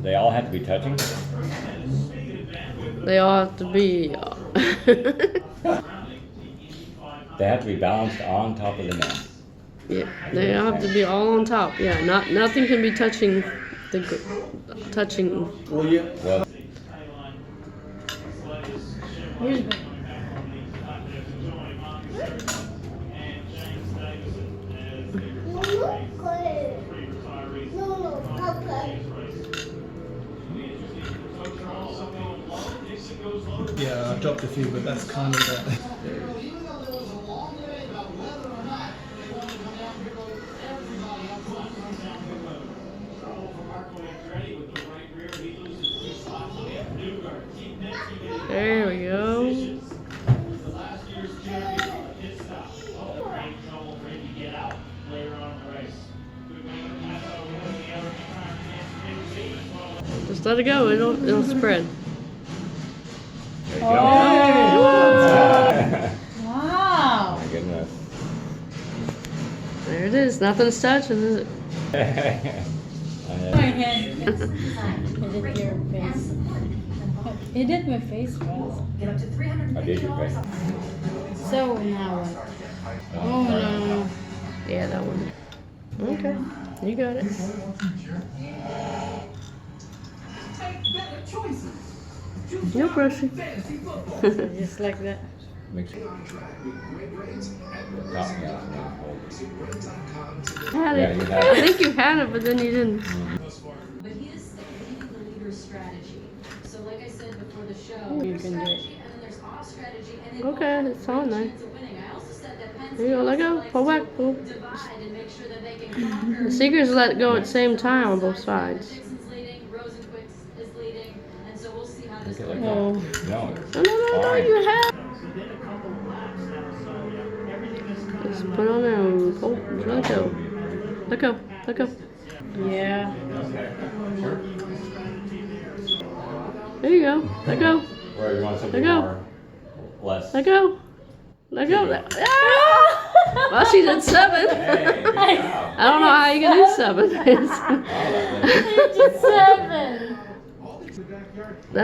They all have to be touching? They all have to be. They have to be balanced on top of the net. Yeah, they all have to be all on top. Yeah, nothing can be touching touching. Well, Here's Yeah, I dropped a few, but that's kind of that. There we go. Just let it go. It'll spread. there you Oh. go. Wow. My goodness. There it is. Nothing's touching, is it? My hand. It did your face. It did my face first. I did your face. So now what? Oh no. Yeah, that one. Okay, you got it. No pressure. Just like that. Make sure. Had Yeah, it. you had I it. think you had it, but then you didn't. But he is leading the leader's strategy. So like I said before the show, You there's can do it. strategy and then there's off strategy and they Okay, both it's on have a there. chance of winning. I also said that Penn There you go, let go, likes pull to back, pull. divide and make sure that they can conquer. The Seekers let go at the same time on both sides. Dixon's leading, Rosenquist is leading, and so we'll see how this Make it like goes. that. Oh. No. No, Fine. you have. Just put on there and pull. Let go. Let go. Let go. Yeah. There you go. Let go. Where you want something Let go. more, less. Let go. Let go. Ah! Well, she did 7. Hey, good job. I don't know how you can do 7. Oh, that was- Just 7.